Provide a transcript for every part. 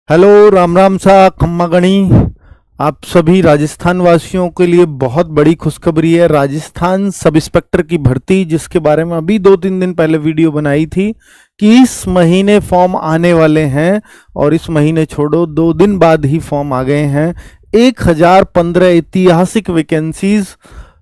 Hello Ram Ram सा खम्मा गणी। आप सभी राजस्थान वासियों के लिए बहुत बड़ी खुशखबरी है। राजस्थान सब इंस्पेक्टर की भर्ती, जिसके बारे में अभी 2-3 दिन पहले वीडियो बनाई थी कि इस महीने फॉर्म आने वाले हैं, और इस महीने छोड़ो 2 दिन बाद ही फॉर्म आ गए हैं। 1015 ऐतिहासिक वैकेंसीज।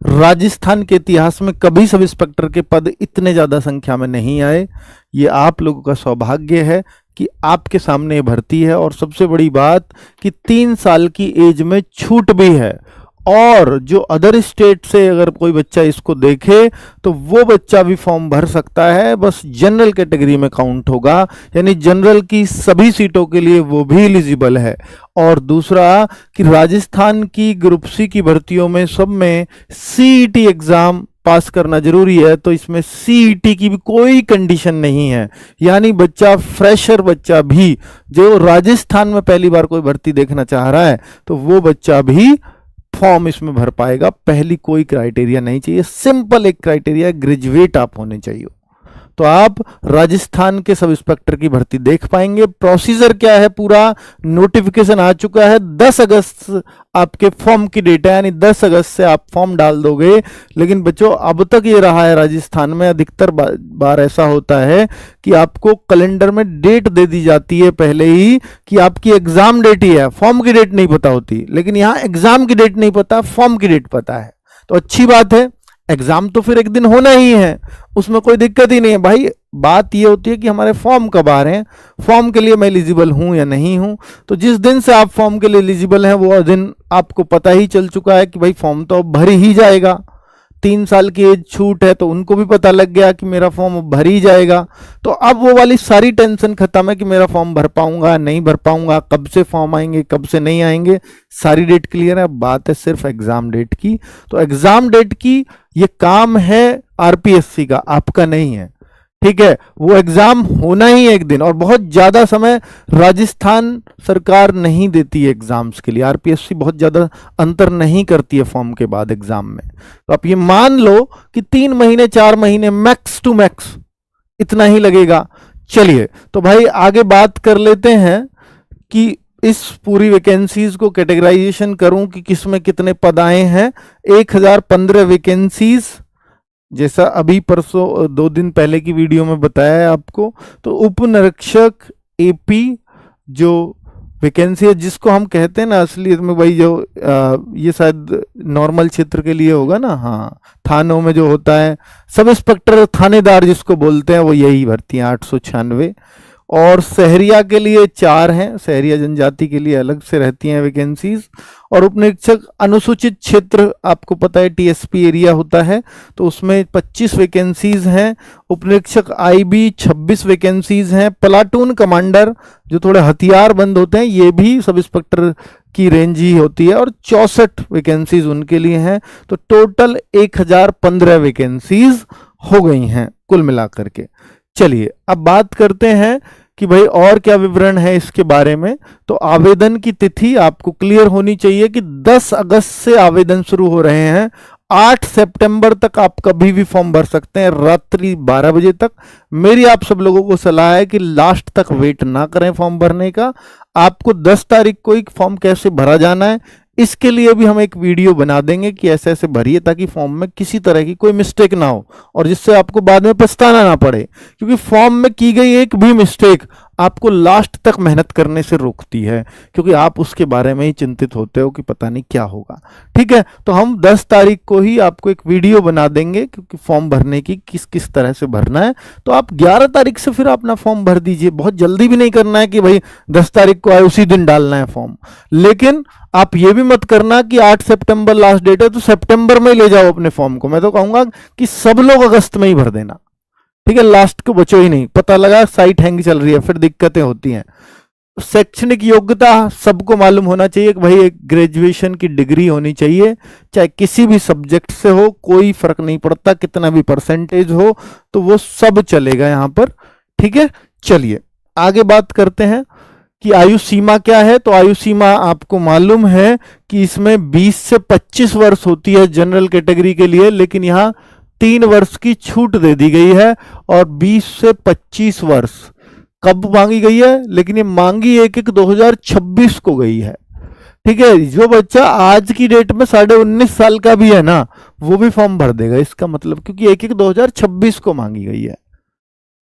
राजस्थान के इतिहास में कभी सब इंस्पेक्टर के पद इतने ज़्यादा संख्या में नहीं आए। ये आप लोगों का सौभाग्य है कि आपके सामने ये भर्ती है, और सबसे बड़ी बात कि 3 साल की एज में छूट भी है। और जो अदर स्टेट से अगर कोई बच्चा इसको देखे तो वो बच्चा भी फॉर्म भर सकता है, बस जनरल कैटेगरी में काउंट होगा, यानी जनरल की सभी सीटों के लिए वो भी एलिजिबल है। और दूसरा कि राजस्थान की ग्रुप सी की भर्तियों में सब में सीईटी एग्जाम पास करना जरूरी है, तो इसमें सीईटी की भी कोई कंडीशन नहीं है। यानी बच्चा, फ्रेशर बच्चा भी जो राजस्थान में पहली बार कोई भर्ती देखना चाह रहा है, तो वो बच्चा भी फॉर्म इसमें भर पाएगा। पहली कोई क्राइटेरिया नहीं चाहिए, सिंपल एक क्राइटेरिया, ग्रेजुएट आप होने चाहिए, तो आप राजस्थान के सब इंस्पेक्टर की भर्ती देख पाएंगे। प्रोसीजर क्या है, पूरा नोटिफिकेशन आ चुका है। 10 अगस्त आपके फॉर्म की डेट है, यानी 10 अगस्त से आप फॉर्म डाल दोगे। लेकिन बच्चों, अब तक ये रहा है राजस्थान में, अधिकतर बार ऐसा होता है कि आपको कैलेंडर में डेट दे दी जाती है पहले ही कि आपकी एग्जाम डेट ही है, फॉर्म की डेट नहीं पता होती। लेकिन यहाँ एग्जाम की डेट नहीं पता, फॉर्म की डेट पता है, तो अच्छी बात है। एग्जाम तो फिर एक दिन होना ही है, उसमें कोई दिक्कत ही नहीं है भाई। बात ये होती है कि हमारे फॉर्म कब आ रहे हैं, फॉर्म के लिए मैं एलिजिबल हूं या नहीं हूं। तो जिस दिन से आप फॉर्म के लिए एलिजिबल हैं, वो दिन आपको पता ही चल चुका है कि भाई फॉर्म तो अब भर ही जाएगा। 3 साल की एज छूट है, तो उनको भी पता लग गया कि मेरा फॉर्म भर ही जाएगा। तो अब वो वाली सारी टेंशन खत्म है कि मेरा फॉर्म भर पाऊंगा नहीं भर पाऊंगा, कब से फॉर्म आएंगे कब से नहीं आएंगे, सारी डेट क्लियर है। बात है सिर्फ एग्जाम डेट की। तो एग्जाम डेट की ये काम है आरपीएससी का, आपका नहीं है, ठीक है। वो एग्जाम होना ही एक दिन, और बहुत ज्यादा समय राजस्थान सरकार नहीं देती है एग्जाम्स के लिए। आरपीएससी बहुत ज्यादा अंतर नहीं करती है फॉर्म के बाद एग्जाम में। तो आप ये मान लो कि 3 महीने 4 महीने मैक्स टू मैक्स इतना ही लगेगा। चलिए, तो भाई आगे बात कर लेते हैं कि इस पूरी वैकेंसीज को कैटेगराइजेशन करूं कि किसमें कितने पद आए हैं। 1015 वैकेंसीज, जैसा अभी परसों 2 दिन पहले की वीडियो में बताया है आपको। तो उप निरीक्षक एपी जो वैकेंसी है, जिसको हम कहते हैं ना असलियत में भाई, जो ये शायद नॉर्मल क्षेत्र के लिए होगा ना, हाँ, थानों में जो होता है सब इंस्पेक्टर थानेदार जिसको बोलते हैं, वो यही भर्ती है 896। और शहरिया के लिए 4 हैं, शहरिया जनजाति के लिए अलग से रहती हैं वैकेंसीज। और उपनिरीक्षक अनुसूचित क्षेत्र, आपको पता है टीएसपी एरिया होता है, तो उसमें 25 वैकेंसीज हैं। उपनिरीक्षक आईबी 26 वैकेंसीज हैं। प्लाटून कमांडर जो थोड़े हथियार बंद होते हैं, ये भी सब इंस्पेक्टर की रेंज ही होती है, और 64 वैकेंसीज उनके लिए हैं। तो टोटल 1015 वैकेंसीज हो गई हैं कुल मिलाकर के। चलिए अब बात करते हैं कि भाई और क्या विवरण है इसके बारे में। तो आवेदन की तिथि आपको क्लियर होनी चाहिए कि 10 अगस्त से आवेदन शुरू हो रहे हैं। 8 सितंबर तक आप कभी भी फॉर्म भर सकते हैं, रात्रि 12 बजे तक। मेरी आप सब लोगों को सलाह है कि लास्ट तक वेट ना करें फॉर्म भरने का। आपको 10 तारीख को ही फॉर्म कैसे भरा जाना है, इसके लिए भी हम एक वीडियो बना देंगे कि ऐसे ऐसे भरिए, ताकि फॉर्म में किसी तरह की कोई मिस्टेक ना हो, और जिससे आपको बाद में पछताना ना पड़े। क्योंकि फॉर्म में की गई एक भी मिस्टेक आपको लास्ट तक मेहनत करने से रोकती है, क्योंकि आप उसके बारे में ही चिंतित होते हो कि पता नहीं क्या होगा। ठीक है, तो हम 10 तारीख को ही आपको एक वीडियो बना देंगे, क्योंकि फॉर्म भरने की किस किस तरह से भरना है। तो आप 11 तारीख से फिर अपना फॉर्म भर दीजिए। बहुत जल्दी भी नहीं करना है कि भाई 10 तारीख को आए उसी दिन डालना है फॉर्म। लेकिन आप ये भी मत करना कि 8 सितंबर लास्ट डेट है तो सितंबर में ले जाओ अपने फॉर्म को। मैं तो कहूंगा कि सब लोग अगस्त में ही भर देना, ठीक है, लास्ट को बचो ही नहीं। पता लगा साइट हैंग चल रही है, फिर दिक्कतें होती हैं। शैक्षणिक योग्यता सबको मालूम होना चाहिए कि भाई एक ग्रेजुएशन की डिग्री होनी चाहिए, चाहे किसी भी सब्जेक्ट से हो, कोई फर्क नहीं पड़ता, कितना भी परसेंटेज हो, तो वो सब चलेगा यहां पर। ठीक है, चलिए आगे बात करते हैं कि आयु सीमा क्या है। तो आयु सीमा आपको मालूम है कि इसमें 20 से 25 वर्ष होती है जनरल कैटेगरी के लिए, लेकिन यहाँ 3 वर्ष की छूट दे दी गई है, और 20 से 25 वर्ष कब मांगी गई है, लेकिन ये मांगी 1/1/2026 को गई है। ठीक है, जो बच्चा आज की डेट में 19.5 साल का भी है ना, वो भी फॉर्म भर देगा, इसका मतलब, क्योंकि 1/1/2026 को मांगी गई है।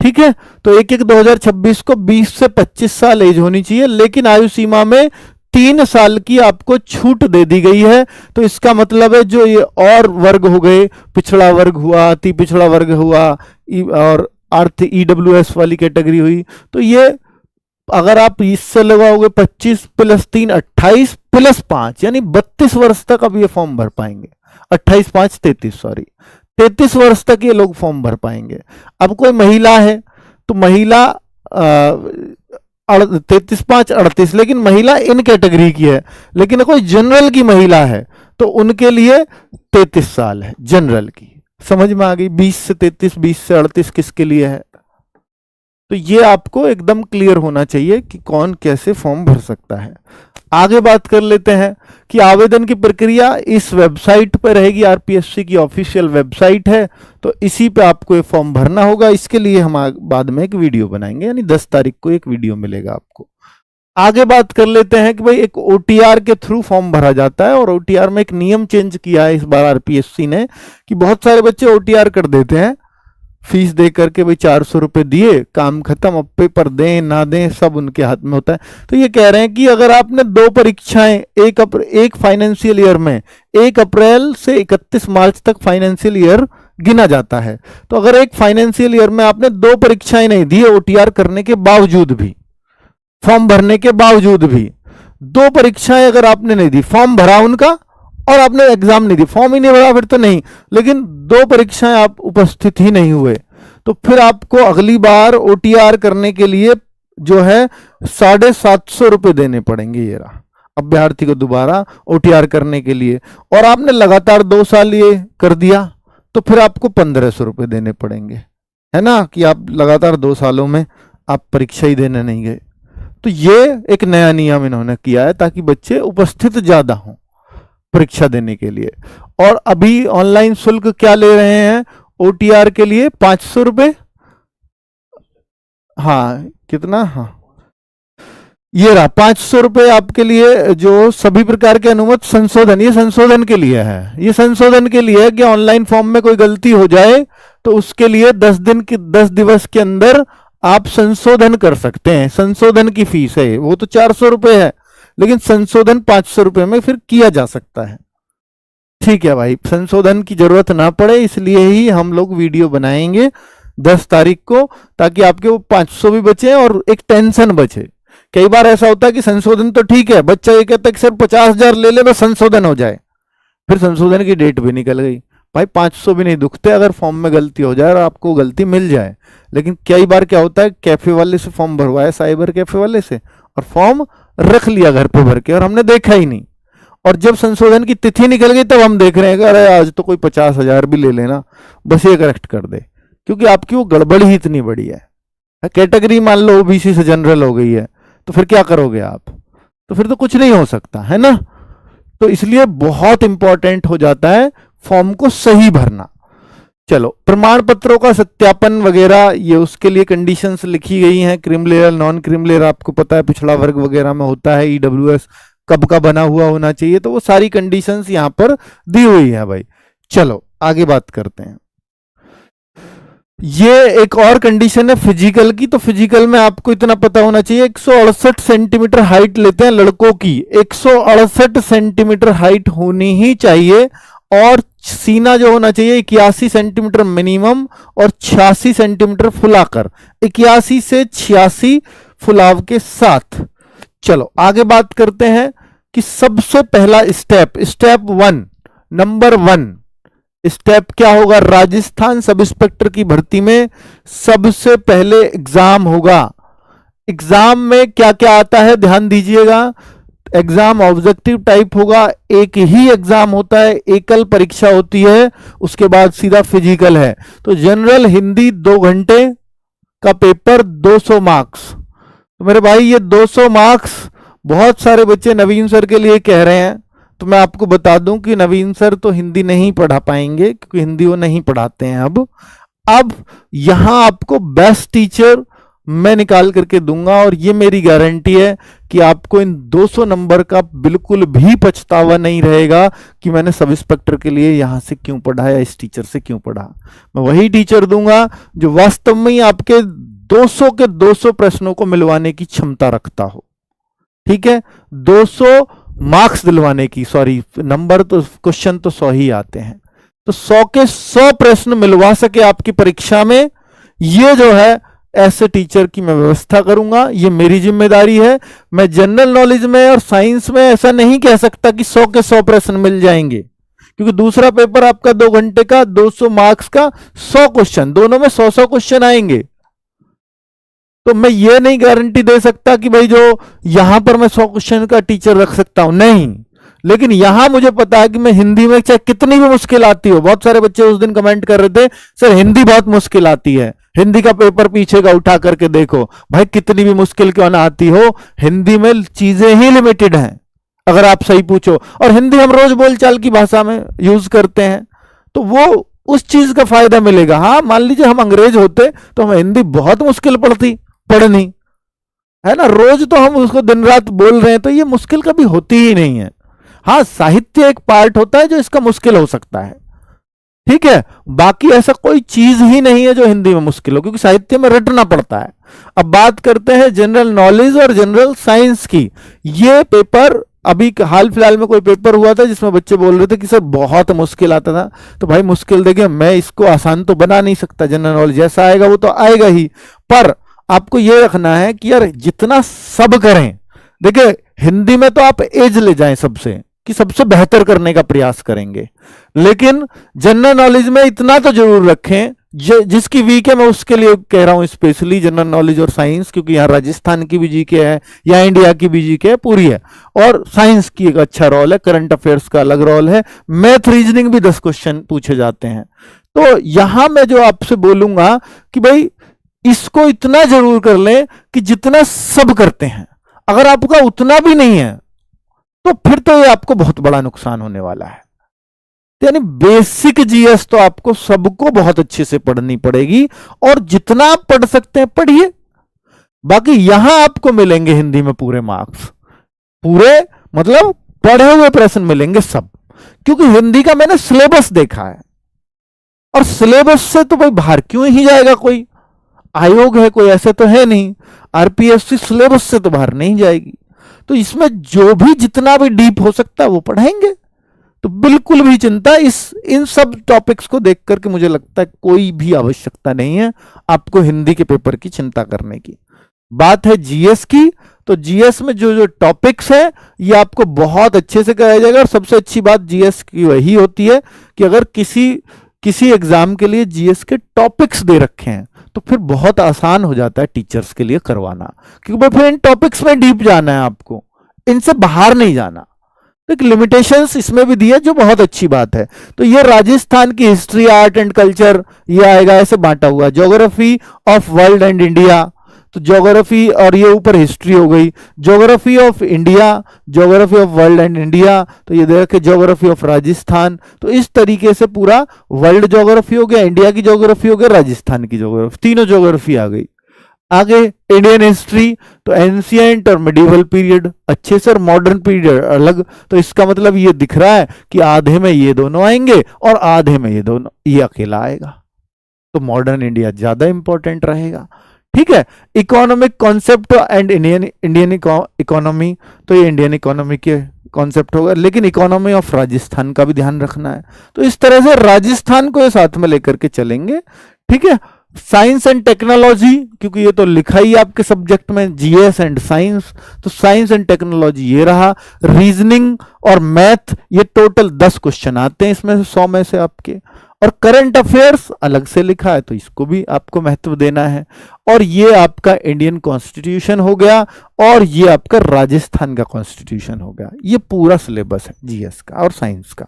ठीक है, तो 1/1/2026 को 20 से 25 साल एज होनी चाहिए, लेकिन आयु सीमा में 3 साल की आपको छूट दे दी गई है। तो इसका मतलब है जो ये और वर्ग हो गए, पिछड़ा वर्ग हुआ, अति पिछड़ा वर्ग हुआ, और अर्थ ईडब्ल्यूएस वाली कैटेगरी हुई, तो ये अगर आप इससे लगाओगे 25 + 3 28 + 5 यानी 32 वर्ष तक अब ये फॉर्म भर पाएंगे। 28 5 33, सॉरी 33 वर्ष तक ये लोग फॉर्म भर पाएंगे। अब कोई महिला है तो महिला 33 5 38, लेकिन महिला इन कैटेगरी की है, लेकिन कोई जनरल की महिला है तो उनके लिए 33 साल है जनरल की। समझ में आ गई? 20 से 33, 20 से 38 किसके लिए है? तो ये आपको एकदम क्लियर होना चाहिए कि कौन कैसे फॉर्म भर सकता है। आगे बात कर लेते हैं कि आवेदन की प्रक्रिया इस वेबसाइट पर रहेगी, आरपीएससी की ऑफिशियल वेबसाइट है, तो इसी पे आपको ये फॉर्म भरना होगा। इसके लिए हम बाद में एक वीडियो बनाएंगे, यानी 10 तारीख को एक वीडियो मिलेगा आपको। आगे बात कर लेते हैं कि भाई एक ओटीआर के थ्रू फॉर्म भरा जाता है, और ओटीआर में एक नियम चेंज किया है इस बार आरपीएससी ने कि बहुत सारे बच्चे ओटीआर कर देते हैं फीस दे करके, भाई 400 रुपए दिए, काम खत्म, अब पेपर दें ना दें सब उनके हाथ में होता है। तो ये कह रहे हैं कि अगर आपने 2 परीक्षाएं एक फाइनेंशियल ईयर में 1 अप्रैल से 31 मार्च तक फाइनेंशियल ईयर गिना जाता है, तो अगर एक फाइनेंशियल ईयर में आपने 2 परीक्षाएं नहीं दी ओटीआर करने के बावजूद भी, फॉर्म भरने के बावजूद भी 2 परीक्षाएं अगर आपने नहीं दी, फॉर्म भरा उनका और आपने एग्जाम नहीं दी, फॉर्म ही नहीं भरा फिर तो नहीं, लेकिन 2 परीक्षाएं आप उपस्थित ही नहीं हुए, तो फिर आपको अगली बार ओटीआर करने के लिए जो है 750 रुपए देने पड़ेंगे। ये रहा अभ्यर्थी को दोबारा ओटीआर करने के लिए, और आपने लगातार 2 साल ये कर दिया तो फिर आपको 1500 रुपए देने पड़ेंगे, है ना, कि आप लगातार 2 सालों में आप परीक्षा ही देने नहीं गए। तो ये एक नया नियम इन्होंने किया है ताकि बच्चे उपस्थित ज्यादा हों परीक्षा देने के लिए। और अभी ऑनलाइन शुल्क क्या ले रहे हैं ओटीआर के लिए? 500 रुपए। हाँ कितना? हाँ ये रहा 500 रुपए आपके लिए, जो सभी प्रकार के अनुमत संशोधन, ये संशोधन के लिए है, ये संशोधन के लिए है कि ऑनलाइन फॉर्म में कोई गलती हो जाए तो उसके लिए 10 दिवस के अंदर आप संशोधन कर सकते हैं। संशोधन की फीस है वो तो 400 रुपए है, लेकिन संशोधन 500 रुपए में फिर किया जा सकता है। ठीक है भाई, संशोधन की जरूरत ना पड़े इसलिए ही हम लोग वीडियो बनाएंगे 10 तारीख को, ताकि आपके वो 500 भी बचे और एक टेंशन बचे। कई बार ऐसा होता है कि संशोधन तो ठीक है, बच्चा ये कहता है कि सर 50,000 ले ले बस संशोधन हो जाए, फिर संशोधन की डेट भी निकल गई। भाई 500 भी नहीं दुखते अगर फॉर्म में गलती हो जाए और आपको गलती मिल जाए। लेकिन कई बार क्या होता है, कैफे वाले से फॉर्म भरवाया, साइबर कैफे वाले से, और फॉर्म रख लिया घर पे भर के और हमने देखा ही नहीं, और जब संशोधन की तिथि निकल गई तब हम देख रहे हैं कि अरे आज तो कोई 50,000 भी ले लेना, बस ये करेक्ट कर दे, क्योंकि आपकी वो गड़बड़ी ही इतनी बड़ी है। कैटेगरी मान लो ओबीसी से जनरल हो गई है, तो फिर क्या करोगे आप? तो फिर तो कुछ नहीं हो सकता, है ना। तो इसलिए बहुत इंपॉर्टेंट हो जाता है फॉर्म को सही भरना। चलो, प्रमाण पत्रों का सत्यापन वगैरह, ये उसके लिए कंडीशंस लिखी गई हैं। क्रिमिलेयर, नॉन क्रिमिलेयर आपको पता है पिछड़ा वर्ग वगैरह में होता है, ईडब्ल्यूएस कब का बना हुआ होना चाहिए, तो वो सारी कंडीशंस यहां पर दी हुई है भाई। चलो आगे बात करते हैं। ये एक और कंडीशन है फिजिकल की, तो फिजिकल में आपको इतना पता होना चाहिए 168 सेंटीमीटर हाइट लेते हैं लड़कों की, 168 सेंटीमीटर हाइट होनी ही चाहिए, और सीना जो होना चाहिए 81 सेंटीमीटर मिनिमम और 86 सेंटीमीटर फुलाकर, 81 से 86 फुलाव के साथ। चलो आगे बात करते हैं कि सबसे पहला स्टेप 1, नंबर 1 स्टेप क्या होगा? राजस्थान सब इंस्पेक्टर की भर्ती में सबसे पहले एग्जाम होगा। एग्जाम में क्या क्या आता है ध्यान दीजिएगा। एग्जाम ऑब्जेक्टिव टाइप होगा, एक ही एग्जाम होता है, एकल परीक्षा होती है, उसके बाद सीधा फिजिकल है। तो जनरल हिंदी 2 घंटे का पेपर 200 मार्क्स। तो मेरे भाई ये 200 मार्क्स बहुत सारे बच्चे नवीन सर के लिए कह रहे हैं, तो मैं आपको बता दूं कि नवीन सर तो हिंदी नहीं पढ़ा पाएंगे क्योंकि हिंदी वो नहीं पढ़ाते हैं। अब यहां आपको बेस्ट टीचर मैं निकाल करके दूंगा, और ये मेरी गारंटी है कि आपको इन 200 नंबर का बिल्कुल भी पछतावा नहीं रहेगा कि मैंने सब इंस्पेक्टर के लिए यहां से क्यों पढ़ा या इस टीचर से क्यों पढ़ा। मैं वही टीचर दूंगा जो वास्तव में ही आपके 200 के 200 प्रश्नों को मिलवाने की क्षमता रखता हो। ठीक है, 200 मार्क्स दिलवाने की, सॉरी नंबर तो, क्वेश्चन तो 100 ही आते हैं, तो 100 के 100 प्रश्न मिलवा सके आपकी परीक्षा में, ये जो है ऐसे टीचर की मैं व्यवस्था करूंगा, ये मेरी जिम्मेदारी है। मैं जनरल नॉलेज में और साइंस में ऐसा नहीं कह सकता कि 100 के 100 प्रश्न मिल जाएंगे, क्योंकि दूसरा पेपर आपका 2 घंटे का 200 मार्क्स का 100 क्वेश्चन, दोनों में 100-100 क्वेश्चन आएंगे। तो मैं ये नहीं गारंटी दे सकता कि भाई जो यहां पर मैं 100 क्वेश्चन का टीचर रख सकता हूं, नहीं, लेकिन यहां मुझे पता है कि मैं हिंदी में चाहे कितनी भी मुश्किल आती हो, बहुत सारे बच्चे उस दिन कमेंट कर रहे थे सर हिंदी बहुत मुश्किल आती है, हिंदी का पेपर पीछे का उठा करके देखो। भाई कितनी भी मुश्किल क्यों ना आती हो, हिंदी में चीजें ही लिमिटेड हैं अगर आप सही पूछो, और हिंदी हम रोज बोलचाल की भाषा में यूज करते हैं, तो वो उस चीज का फायदा मिलेगा। हाँ, मान लीजिए हम अंग्रेज होते तो हमें हिंदी बहुत मुश्किल पढ़नी है ना, रोज तो हम उसको दिन रात बोल रहे हैं, तो ये मुश्किल कभी होती ही नहीं है। हाँ, साहित्य एक पार्ट होता है जो इसका मुश्किल हो सकता है, ठीक है, बाकी ऐसा कोई चीज ही नहीं है जो हिंदी में मुश्किल हो, क्योंकि साहित्य में रटना पड़ता है। अब बात करते हैं जनरल नॉलेज और जनरल साइंस की। ये पेपर अभी हाल फिलहाल में कोई पेपर हुआ था जिसमें बच्चे बोल रहे थे कि सर बहुत मुश्किल आता था, तो भाई मुश्किल देखिए, मैं इसको आसान तो बना नहीं सकता, जनरल नॉलेज जैसा आएगा वो तो आएगा ही, पर आपको ये रखना है कि यार जितना सब करें, देखिए हिंदी में तो आप एज ले जाएं सबसे कि सबसे बेहतर करने का प्रयास करेंगे, लेकिन जनरल नॉलेज में इतना तो जरूर रखें, जिसकी वीक है मैं उसके लिए कह रहा हूं स्पेशली जनरल नॉलेज और साइंस, क्योंकि यहाँ राजस्थान की भी जीके है या इंडिया की भी जीके है पूरी है, और साइंस की एक अच्छा रोल है, करंट अफेयर्स का अलग रोल है, मैथ रीजनिंग भी 10 क्वेश्चन पूछे जाते हैं। तो यहां मैं जो आपसे बोलूंगा कि भाई इसको इतना जरूर कर लें कि जितना सब करते हैं, अगर आपका उतना भी नहीं है तो फिर तो ये आपको बहुत बड़ा नुकसान होने वाला है। यानी बेसिक जीएस तो आपको सबको बहुत अच्छे से पढ़नी पड़ेगी, और जितना आप पढ़ सकते हैं पढ़िए, बाकी यहां आपको मिलेंगे हिंदी में पूरे मार्क्स, पूरे मतलब पढ़े हुए प्रश्न मिलेंगे सब, क्योंकि हिंदी का मैंने सिलेबस देखा है, और सिलेबस से तो भाई बाहर क्यों ही जाएगा, कोई आयोग है कोई, ऐसे तो है नहीं, आरपीएससी सिलेबस से तो बाहर नहीं जाएगी, तो इसमें जो भी जितना भी डीप हो सकता है वो पढ़ाएंगे। तो बिल्कुल भी चिंता इन सब टॉपिक्स को देख करके मुझे लगता है कोई भी आवश्यकता नहीं है आपको हिंदी के पेपर की चिंता करने की। बात है जीएस की, तो जीएस में जो जो टॉपिक्स है ये आपको बहुत अच्छे से कराया जाएगा, और सबसे अच्छी बात जीएस की वही होती है कि अगर किसी एग्जाम के लिए जीएस के टॉपिक्स दे रखे हैं तो फिर बहुत आसान हो जाता है टीचर्स के लिए करवाना, क्योंकि भाई फिर इन टॉपिक्स में डीप जाना है आपको, इनसे बाहर नहीं जाना। तो एक लिमिटेशंस इसमें भी दी है जो बहुत अच्छी बात है। तो ये राजस्थान की हिस्ट्री, आर्ट एंड कल्चर ये आएगा, ऐसे बांटा हुआ, geography of world and India, तो ज्योग्राफी और ये ऊपर हिस्ट्री हो गई, geography of India, geography of world and India, तो ये देखे ज्योग्राफी ऑफ राजस्थान, तो इस तरीके से पूरा वर्ल्ड ज्योग्राफी हो गया, इंडिया की ज्योग्राफी हो गया, राजस्थान की ज्योग्राफी, तीनों ज्योग्राफी आ गई। आगे इंडियन हिस्ट्री, तो एंशिएंट और मिडिवल पीरियड अच्छे से, मॉडर्न पीरियड अलग, तो इसका मतलब ये दिख रहा है कि आधे में ये दोनों आएंगे और आधे में ये दोनों, ये अकेला आएगा, तो मॉडर्न इंडिया ज्यादा इंपॉर्टेंट रहेगा। ठीक है, economic concept and Indian economy, तो ये इंडियन इकोनॉमी के कॉन्सेप्ट होगा, लेकिन इकोनॉमी ऑफ राजस्थान का भी ध्यान रखना है। तो इस तरह से राजस्थान को ये साथ में लेकर के चलेंगे। ठीक है, साइंस एंड टेक्नोलॉजी, क्योंकि ये तो लिखा ही आपके सब्जेक्ट में जीएस एंड साइंस, तो साइंस एंड टेक्नोलॉजी ये रहा। रीजनिंग और मैथ ये टोटल 10 क्वेश्चन आते हैं इसमें से, 100 में से आपके, और करंट अफेयर्स अलग से लिखा है तो इसको भी आपको महत्व देना है। और ये आपका इंडियन कॉन्स्टिट्यूशन हो गया, और ये आपका राजस्थान का कॉन्स्टिट्यूशन हो गया। ये पूरा सिलेबस है जीएस का और साइंस का।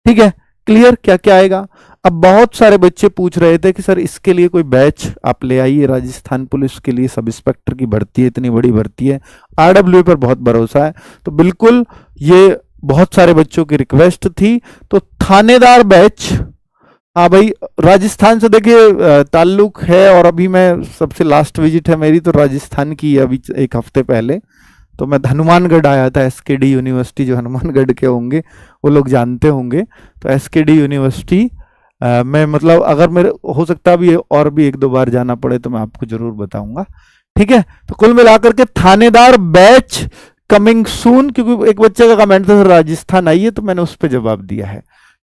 ठीक है, क्लियर क्या क्या आएगा। अब बहुत सारे बच्चे पूछ रहे थे कि सर इसके लिए कोई बैच आप ले आइए, राजस्थान पुलिस के लिए सब इंस्पेक्टर की भर्ती है, इतनी बड़ी भर्ती है, आरडब्ल्यू पर बहुत भरोसा है, तो बिल्कुल ये बहुत सारे बच्चों की रिक्वेस्ट थी। तो थानेदार बैच हाँ भाई, राजस्थान से देखिए ताल्लुक है, और अभी मैं सबसे लास्ट विजिट है मेरी तो राजस्थान की है, अभी एक हफ्ते पहले। तो मैं हनुमानगढ़ आया था, एसकेडी यूनिवर्सिटी, जो हनुमानगढ़ के होंगे वो लोग जानते होंगे। तो एसकेडी यूनिवर्सिटी मैं मतलब अगर मेरे हो सकता है अभी और भी एक दो बार जाना पड़े तो मैं आपको जरूर बताऊंगा। ठीक है, तो कुल मिलाकर के थानेदार बैच कमिंग सून, क्योंकि एक बच्चे का कमेंट था राजस्थान आइए, तो मैंने उस पर जवाब दिया है।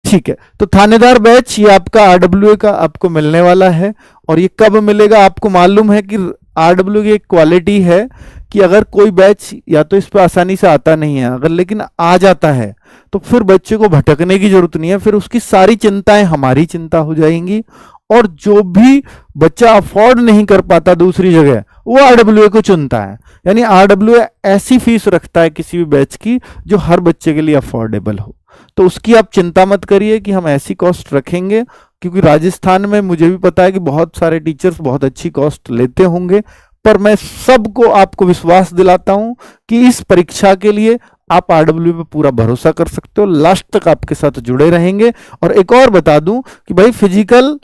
ठीक है, तो थानेदार बैच ये आपका आरडब्ल्यूए का आपको मिलने वाला है। और ये कब मिलेगा आपको मालूम है कि आरडब्ल्यू की एक क्वालिटी है कि अगर कोई बैच या तो इस पर आसानी से आता नहीं है, अगर लेकिन आ जाता है तो फिर बच्चे को भटकने की जरूरत नहीं है, फिर उसकी सारी चिंताएं हमारी चिंता हो जाएंगी। और जो भी बच्चा अफोर्ड नहीं कर पाता दूसरी जगह, वो आरडब्ल्यूए को चुनता है। यानी आरडब्ल्यूए ऐसी फीस रखता है किसी भी बैच की जो हर बच्चे के लिए अफोर्डेबल हो। तो उसकी आप चिंता मत करिए कि हम ऐसी कॉस्ट रखेंगे, क्योंकि राजस्थान में मुझे भी पता है कि बहुत सारे टीचर्स बहुत अच्छी कॉस्ट लेते होंगे, पर मैं सबको आपको विश्वास दिलाता हूं कि इस परीक्षा के लिए आप आरडब्ल्यू पे पूरा भरोसा कर सकते हो, लास्ट तक आपके साथ जुड़े रहेंगे। और एक और बता दूं कि भाई फिजिकल,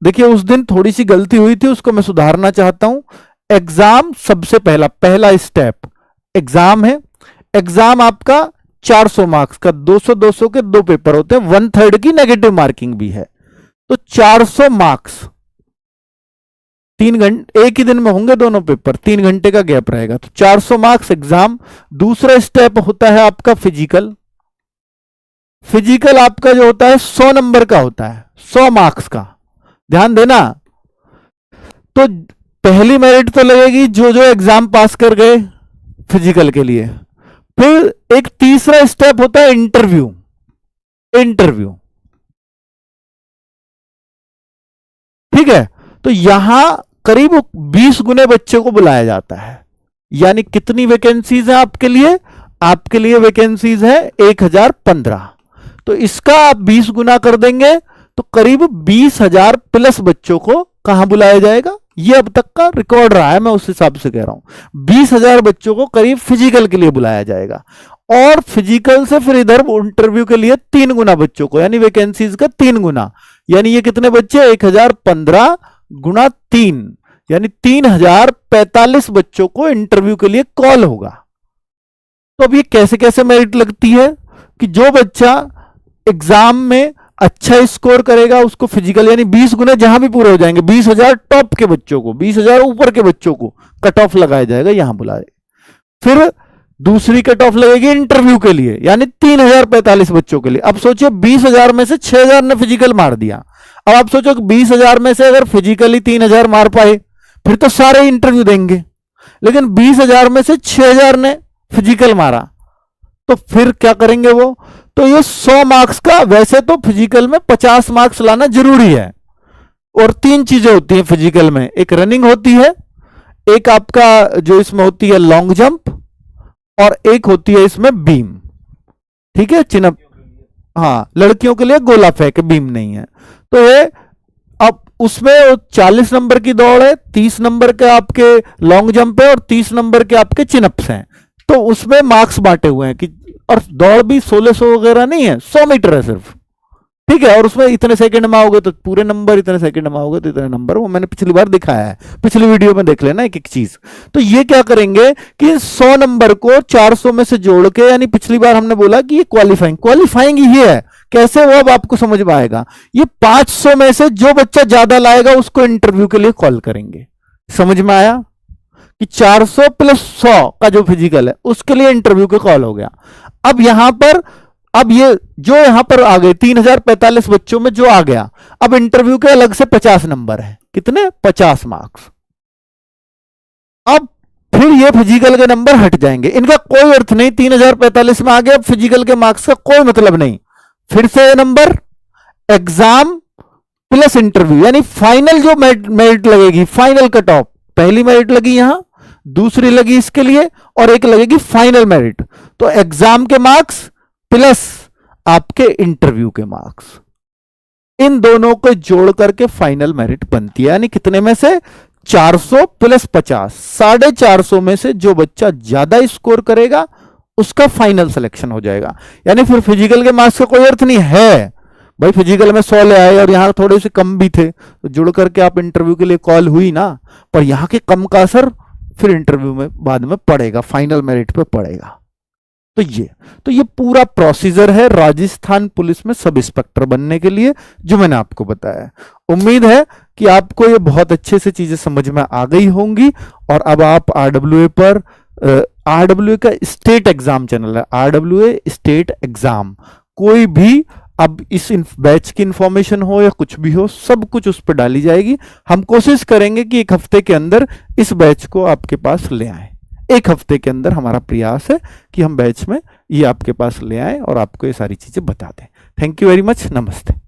देखिए उस दिन थोड़ी सी गलती हुई थी, उसको मैं सुधारना चाहता हूं। एग्जाम सबसे पहला स्टेप एग्जाम है। एग्जाम आपका 400 मार्क्स का, 200 के दो पेपर होते हैं, 1/3 की नेगेटिव मार्किंग भी है। तो 400 मार्क्स 3 घंटे, एक ही दिन में होंगे दोनों पेपर, 3 घंटे का गैप रहेगा, तो 400 मार्क्स एग्जाम। दूसरा स्टेप होता है आपका फिजिकल। फिजिकल आपका जो होता है 100 नंबर का होता है, 100 मार्क्स का, ध्यान देना। तो पहली मेरिट तो लगेगी जो जो एग्जाम पास कर गए फिजिकल के लिए। फिर एक तीसरा स्टेप होता है इंटरव्यू। ठीक है, तो यहां करीब 20 गुने बच्चे को बुलाया जाता है। यानी कितनी वैकेंसीज है आपके लिए? आपके लिए वैकेंसीज है 1015। तो इसका आप 20 गुना कर देंगे तो करीब 20,000 प्लस बच्चों को कहां बुलाया जाएगा। ये अब तक का रिकॉर्ड रहा है, मैं उस हिसाब से कह रहा हूं। 20,000 बच्चों को करीब फिजिकल के लिए बुलाया जाएगा, और फिजिकल से फिर इधर इंटरव्यू के लिए 3 गुना बच्चों को, यानी वैकेंसीज का 3 गुना। यानी ये कितने बच्चे? 1015 गुना 3, यानी 3045 बच्चों को इंटरव्यू के लिए कॉल होगा। तो अब ये कैसे कैसे मेरिट लगती है कि जो बच्चा एग्जाम में अच्छा स्कोर करेगा उसको फिजिकल, यानी 20 गुना जहां भी पूरे हो जाएंगे, 20,000 टॉप के बच्चों को, 20,000 ऊपर के बच्चों को कट ऑफ लगाया जाएगा, यहां बुलाए। फिर दूसरी कट ऑफ लगेगी इंटरव्यू के लिए, यानी 3045 बच्चों के लिए। अब सोचिए 20,000 में से 6,000 ने फिजिकल मार दिया। अब आप सोचो कि 20,000 में से अगर फिजिकली 3,000 मार पाए फिर तो सारे इंटरव्यू देंगे, लेकिन 20,000 में से 6,000 ने फिजिकल मारा तो फिर क्या करेंगे वो? तो ये 100 मार्क्स का, वैसे तो फिजिकल में 50 मार्क्स लाना जरूरी है, और 3 चीजें होती हैं फिजिकल में, एक रनिंग होती है, एक आपका जो इसमें होती है लॉन्ग जंप, और एक होती है इसमें बीम। ठीक है, चिनअप, हाँ लड़कियों के लिए गोला फेंक, बीम नहीं है। तो ये अब उसमें 40 नंबर की दौड़ है, 30 नंबर के आपके लॉन्ग जंप है, और 30 नंबर के आपके चिनअप्स हैं। तो उसमें मार्क्स बांटे हुए हैं कि, और दौड़ भी 1600 वगैरह नहीं है, 100 मीटर है सिर्फ। ठीक है, और उसमें इतने सेकंड में आओगे तो पूरे नंबर, इतने सेकंड में आओगे तो इतने नंबर। वो मैंने पिछली बार दिखाया है, पिछली वीडियो में देख लेना एक एक चीज। तो ये क्या करेंगे कि 100 नंबर को 400 में से जोड़ के, यानी पिछली बार हमने बोला कि ये क्वालिफाइंग ही है, कैसे वो अब आपको समझ में आएगा। ये 500 में से जो बच्चा ज्यादा लाएगा उसको इंटरव्यू के लिए कॉल करेंगे। समझ में आया कि 400 प्लस 100 का जो फिजिकल है उसके लिए इंटरव्यू के कॉल हो गया। अब यहां पर, अब ये जो यहां पर आ गए 3045 बच्चों में जो आ गया, अब इंटरव्यू के अलग से 50 नंबर है। कितने? 50 मार्क्स। अब फिर ये फिजिकल के नंबर हट जाएंगे, इनका कोई अर्थ नहीं। 3045 में आ गया, अब फिजिकल के मार्क्स का कोई मतलब नहीं। फिर से ये नंबर एग्जाम प्लस इंटरव्यू, यानी फाइनल जो मेरिट लगेगी, फाइनल कट ऑफ, पहली मेरिट लगी यहां, दूसरी लगी इसके लिए, और एक लगेगी फाइनल मेरिट। तो एग्जाम के मार्क्स प्लस आपके इंटरव्यू के मार्क्स, इन दोनों को जोड़ करके फाइनल मेरिट बनती है। यानी कितने में से? 400 प्लस 50, 450 में से जो बच्चा ज्यादा स्कोर करेगा उसका फाइनल सिलेक्शन हो जाएगा। यानी फिर फिजिकल के मार्क्स का कोई अर्थ नहीं है, भाई फिजिकल में 100 ले आए और यहाँ थोड़े से कम भी थे, तो जुड़ करके आप इंटरव्यू के लिए कॉल हुई ना, पर यहाँ के कम का असर फिर इंटरव्यू में बाद में पड़ेगा, फाइनल मेरिट पे पड़ेगा। तो ये पूरा प्रोसीजर है राजस्थान पुलिस में सब इंस्पेक्टर बनने के लिए, जो मैंने आपको बताया। उम्मीद है कि आपको ये बहुत अच्छे से चीजें समझ में आ गई होंगी, और अब आप आरडब्ल्यूए पर, आरडब्ल्यूए का स्टेट एग्जाम चैनल है, आरडब्ल्यूए स्टेट एग्जाम, कोई भी अब इस बैच की इंफॉर्मेशन हो या कुछ भी हो, सब कुछ उस पर डाली जाएगी। हम कोशिश करेंगे कि 1 हफ्ते के अंदर इस बैच को आपके पास ले आए। 1 हफ्ते के अंदर हमारा प्रयास है कि हम बैच में ये आपके पास ले आए और आपको ये सारी चीजें बता दें। थैंक यू वेरी मच, नमस्ते।